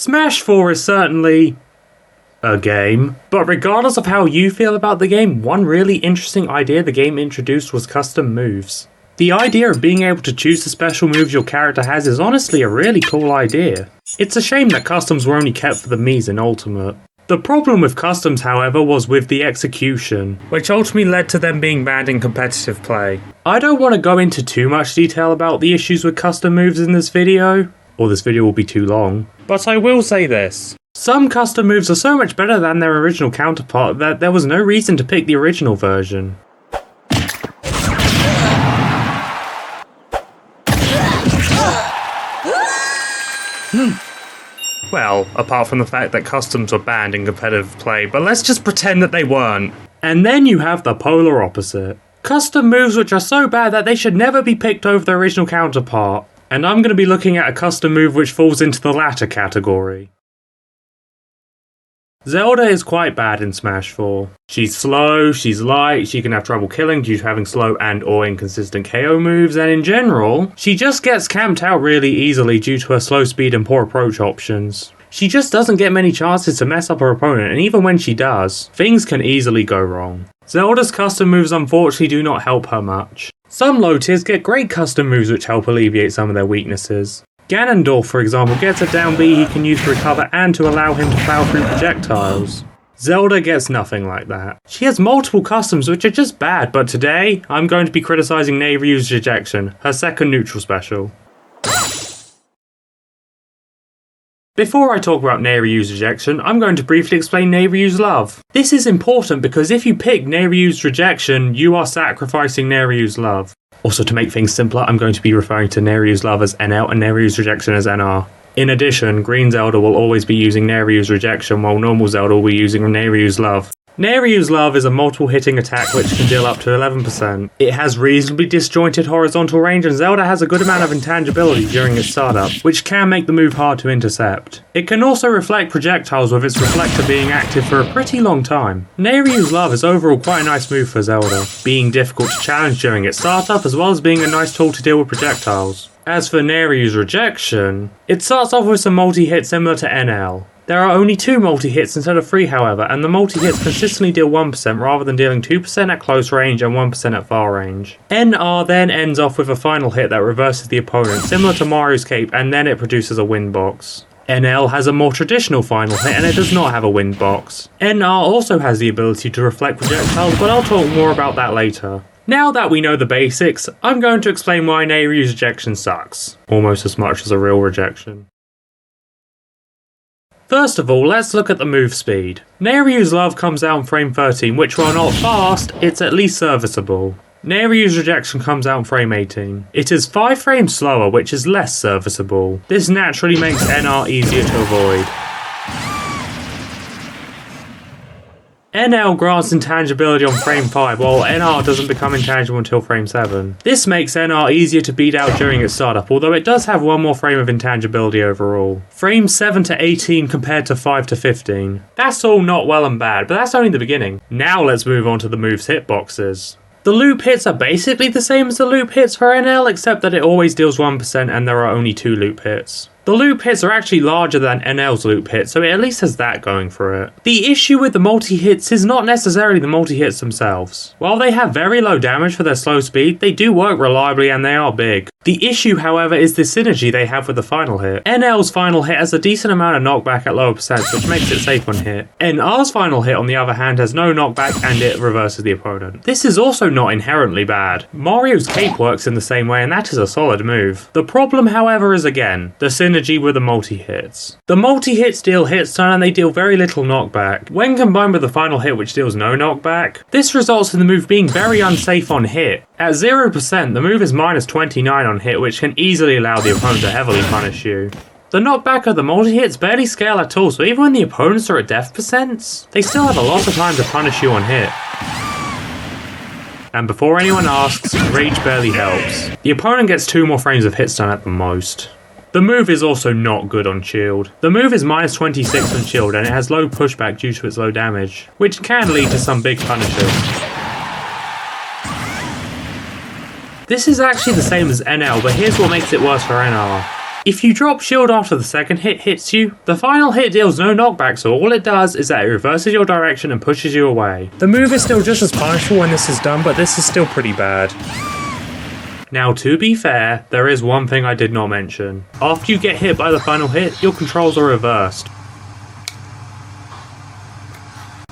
Smash 4 is certainly a game, but regardless of how you feel about the game, one really interesting idea the game introduced was custom moves. The idea of being able to choose the special moves your character has is honestly a really cool idea. It's a shame that customs were only kept for the Miis in Ultimate. The problem with customs, however, was with the execution, which ultimately led to them being banned in competitive play. I don't want to go into too much detail about the issues with custom moves in this video, or this video will be too long, but I will say this. Some custom moves are so much better than their original counterpart that there was no reason to pick the original version. Well, apart from the fact that customs were banned in competitive play, but let's just pretend that they weren't. And then you have the polar opposite. Custom moves which are so bad that they should never be picked over their original counterpart. And I'm going to be looking at a custom move which falls into the latter category. Zelda is quite bad in Smash 4. She's slow, she's light, she can have trouble killing due to having slow and or inconsistent KO moves, and in general, she just gets camped out really easily due to her slow speed and poor approach options. She just doesn't get many chances to mess up her opponent, and even when she does, things can easily go wrong. Zelda's custom moves unfortunately do not help her much. Some low tiers get great custom moves which help alleviate some of their weaknesses. Ganondorf, for example, gets a down B he can use to recover and to allow him to plow through projectiles. Zelda gets nothing like that. She has multiple customs which are just bad, but today, I'm going to be criticising Nayru's Rejection, her second neutral special. Before I talk about Nayru's Rejection, I'm going to briefly explain Nayru's Love. This is important because if you pick Nayru's Rejection, you are sacrificing Nayru's Love. Also, to make things simpler, I'm going to be referring to Nayru's Love as NL and Nayru's Rejection as NR. In addition, Green Zelda will always be using Nayru's Rejection while normal Zelda will be using Nayru's Love. Nayru's Love is a multiple hitting attack which can deal up to 11%. It has reasonably disjointed horizontal range and Zelda has a good amount of intangibility during its startup, which can make the move hard to intercept. It can also reflect projectiles with its reflector being active for a pretty long time. Nayru's Love is overall quite a nice move for Zelda, being difficult to challenge during its startup as well as being a nice tool to deal with projectiles. As for Nayru's Rejection, it starts off with some multi-hits similar to NL. There are only 2 multi-hits instead of 3 however, and the multi-hits consistently deal 1% rather than dealing 2% at close range and 1% at far range. NR then ends off with a final hit that reverses the opponent, similar to Mario's cape, and then it produces a wind box. NL has a more traditional final hit and it does not have a wind box. NR also has the ability to reflect projectiles, but I'll talk more about that later. Now that we know the basics, I'm going to explain why Nayru's Rejection sucks. Almost as much as a real rejection. First of all, let's look at the move speed. Nayru's Love comes out in frame 13, which while not fast, it's at least serviceable. Nayru's Rejection comes out in frame 18. It is 5 frames slower, which is less serviceable. This naturally makes NR easier to avoid. NL grants intangibility on frame 5, while NR doesn't become intangible until frame 7. This makes NR easier to beat out during its startup, although it does have one more frame of intangibility overall. Frames 7 to 18 compared to 5 to 15. That's all not well and bad, but that's only the beginning. Now let's move on to the move's hitboxes. The loop hits are basically the same as the loop hits for NL, except that it always deals 1% and there are only 2 loop hits. The loop hits are actually larger than NL's loop hits, so it at least has that going for it. The issue with the multi-hits is not necessarily the multi-hits themselves. While they have very low damage for their slow speed, they do work reliably and they are big. The issue, however, is the synergy they have with the final hit. NL's final hit has a decent amount of knockback at lower percents, which makes it safe on hit. NR's final hit, on the other hand, has no knockback and it reverses the opponent. This is also not inherently bad. Mario's cape works in the same way and that is a solid move. The problem, however, is again, the synergy with the multi-hits. The multi-hits deal hit stun and they deal very little knockback. When combined with the final hit which deals no knockback, this results in the move being very unsafe on hit. At 0%, the move is minus 29 on hit, which can easily allow the opponent to heavily punish you. The knockback of the multi-hits barely scale at all, so even when the opponents are at death percents, they still have a lot of time to punish you on hit. And before anyone asks, rage barely helps. The opponent gets 2 more frames of hit stun at the most. The move is also not good on shield. The move is minus 26 on shield and it has low pushback due to its low damage, which can lead to some big punishes. This is actually the same as NL, but here's what makes it worse for NR. If you drop shield after the second hit hits you, the final hit deals no knockback, so all it does is that it reverses your direction and pushes you away. The move is still just as punishable when this is done, but this is still pretty bad. Now, to be fair, there is one thing I did not mention. After you get hit by the final hit, your controls are reversed.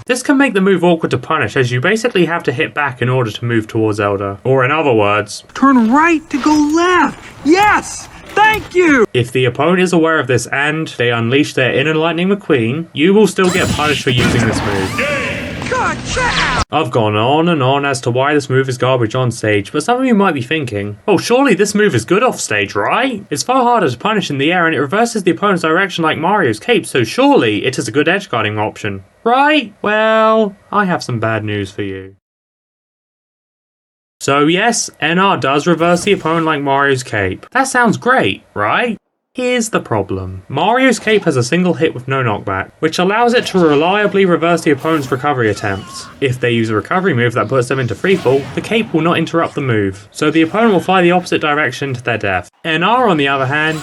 This can make the move awkward to punish, as you basically have to hit back in order to move towards Zelda. Or in other words, turn right to go left! Yes! Thank you! If the opponent is aware of this and they unleash their inner Lightning McQueen, you will still get punished for using this move. I've gone on and on as to why this move is garbage on stage, but some of you might be thinking, oh, surely this move is good off stage, right? It's far harder to punish in the air and it reverses the opponent's direction like Mario's cape, so surely it is a good edge guarding option, right? Well, I have some bad news for you. So yes, NR does reverse the opponent like Mario's cape. That sounds great, right? Here's the problem. Mario's cape has a single hit with no knockback, which allows it to reliably reverse the opponent's recovery attempts. If they use a recovery move that puts them into freefall, the cape will not interrupt the move, so the opponent will fly the opposite direction to their death. NR, on the other hand,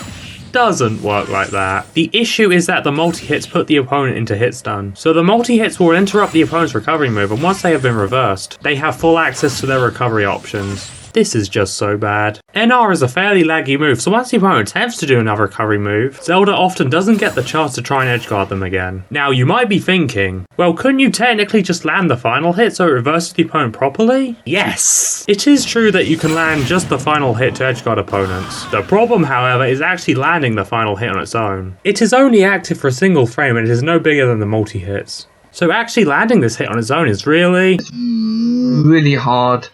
doesn't work like that. The issue is that the multi-hits put the opponent into hit stun, so the multi-hits will interrupt the opponent's recovery move, and once they have been reversed, they have full access to their recovery options. This is just so bad. NR is a fairly laggy move, so once the opponent attempts to do another recovery move, Zelda often doesn't get the chance to try and edgeguard them again. Now you might be thinking, well, couldn't you technically just land the final hit so it reverses the opponent properly? Yes! It is true that you can land just the final hit to edgeguard opponents. The problem, however, is actually landing the final hit on its own. It is only active for a single frame and it is no bigger than the multi-hits. So actually landing this hit on its own is really hard.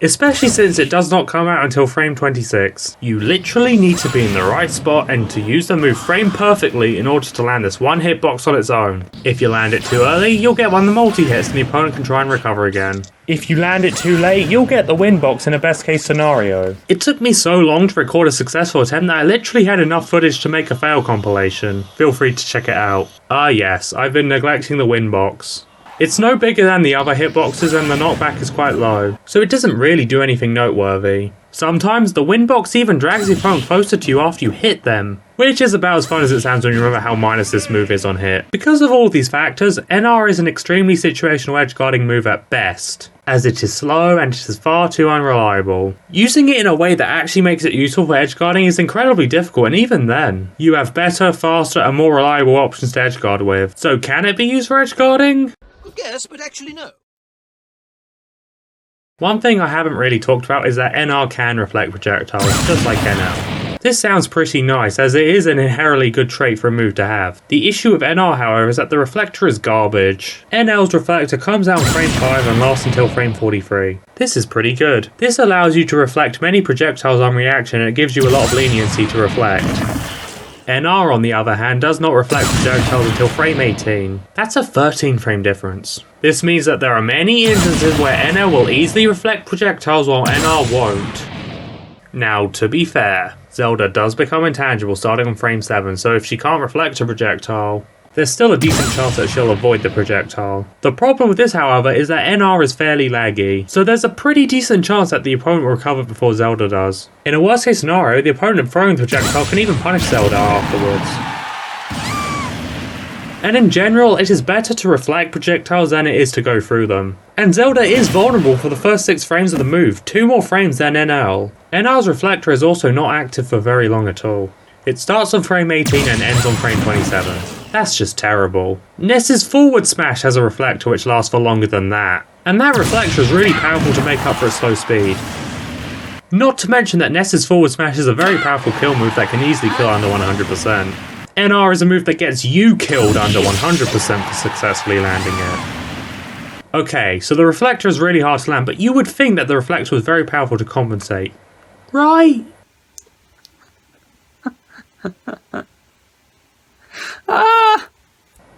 Especially since it does not come out until frame 26. You literally need to be in the right spot and to use the move frame perfectly in order to land this one hitbox on its own. If you land it too early, you'll get one of the multi-hits and the opponent can try and recover again. If you land it too late, you'll get the win box in a best case scenario. It took me so long to record a successful attempt that I literally had enough footage to make a fail compilation. Feel free to check it out. Ah yes, I've been neglecting the win box. It's no bigger than the other hitboxes and the knockback is quite low, so it doesn't really do anything noteworthy. Sometimes the win box even drags the opponent closer to you after you hit them, which is about as fun as it sounds when you remember how minus this move is on hit. Because of all these factors, NR is an extremely situational edge guarding move at best, as it is slow and it is far too unreliable. Using it in a way that actually makes it useful for edge guarding is incredibly difficult, and even then, you have better, faster and more reliable options to edge guard with. So can it be used for edge guarding? Yes, but actually no. One thing I haven't really talked about is that NR can reflect projectiles, just like NL. This sounds pretty nice, as it is an inherently good trait for a move to have. The issue with NR, however, is that the reflector is garbage. NL's reflector comes out in frame 5 and lasts until frame 43. This is pretty good. This allows you to reflect many projectiles on reaction and it gives you a lot of leniency to reflect. NR, on the other hand, does not reflect projectiles until frame 18. That's a 13 frame difference. This means that there are many instances where NL will easily reflect projectiles while NR won't. Now, to be fair, Zelda does become intangible starting on frame 7, so if she can't reflect a projectile, there's still a decent chance that she'll avoid the projectile. The problem with this, however, is that NR is fairly laggy, so there's a pretty decent chance that the opponent will recover before Zelda does. In a worst case scenario, the opponent throwing the projectile can even punish Zelda afterwards. And in general, it is better to reflect projectiles than it is to go through them. And Zelda is vulnerable for the first 6 frames of the move, 2 more frames than NL. NR's reflector is also not active for very long at all. It starts on frame 18 and ends on frame 27. That's just terrible. Ness's forward smash has a reflector which lasts for longer than that, and that reflector is really powerful to make up for its slow speed. Not to mention that Ness's forward smash is a very powerful kill move that can easily kill under 100%. NR is a move that gets you killed under 100% for successfully landing it. Okay, so the reflector is really hard to land, but you would think that the reflector was very powerful to compensate. Right?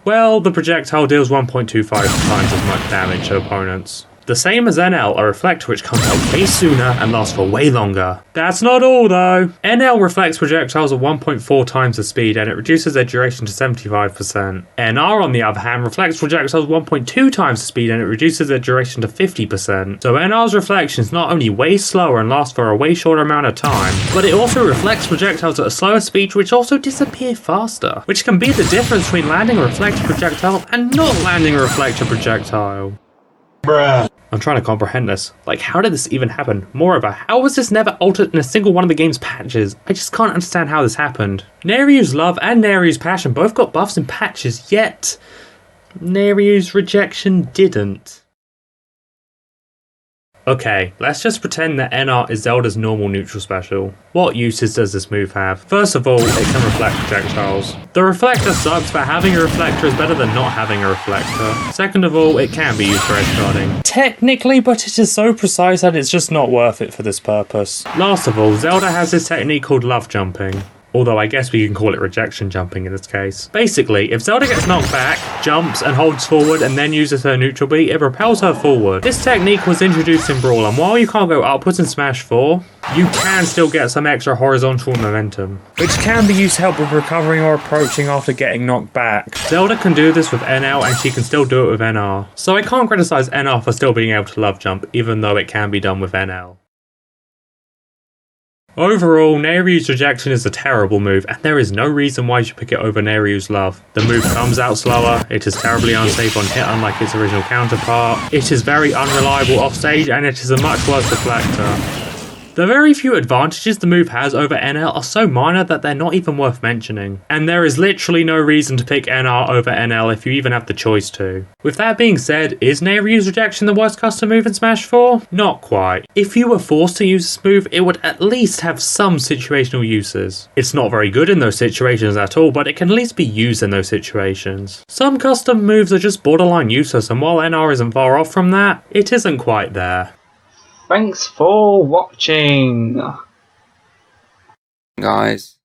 Well, the projectile deals 1.25 times as much damage to opponents. The same as NL, a reflector which comes out way sooner and lasts for way longer. That's not all though. NL reflects projectiles at 1.4 times the speed and it reduces their duration to 75%. NR on the other hand reflects projectiles 1.2 times the speed and it reduces their duration to 50%. So NR's reflection is not only way slower and lasts for a way shorter amount of time, but it also reflects projectiles at a slower speed which also disappear faster, which can be the difference between landing a reflector projectile and not landing a reflector projectile. Bruh. I'm trying to comprehend this. Like, how did this even happen? Moreover, how was this never altered in a single one of the game's patches? I just can't understand how this happened. Nayru's Love and Nayru's Passion both got buffs and patches, yet Nayru's Rejection didn't. Okay, let's just pretend that NR is Zelda's normal neutral special. What uses does this move have? First of all, it can reflect projectiles. The reflector sucks, but having a reflector is better than not having a reflector. Second of all, it can be used for edge guarding. Technically, but it is so precise that it's just not worth it for this purpose. Last of all, Zelda has this technique called love jumping. Although I guess we can call it rejection jumping in this case. Basically, if Zelda gets knocked back, jumps and holds forward and then uses her neutral beat, it propels her forward. This technique was introduced in Brawl, and while you can't go upwards in Smash 4, you can still get some extra horizontal momentum, which can be used to help with recovering or approaching after getting knocked back. Zelda can do this with NL and she can still do it with NR. So I can't criticize NR for still being able to love jump, even though it can be done with NL. Overall, Nayru's Rejection is a terrible move, and there is no reason why you should pick it over Nayru's Love. The move comes out slower, it is terribly unsafe on hit unlike its original counterpart, it is very unreliable offstage, and it is a much worse reflector. The very few advantages the move has over NL are so minor that they're not even worth mentioning. And there is literally no reason to pick NR over NL if you even have the choice to. With that being said, is Nayru's Rejection the worst custom move in Smash 4? Not quite. If you were forced to use this move, it would at least have some situational uses. It's not very good in those situations at all, but it can at least be used in those situations. Some custom moves are just borderline useless, and while NR isn't far off from that, it isn't quite there. Thanks for watching, guys.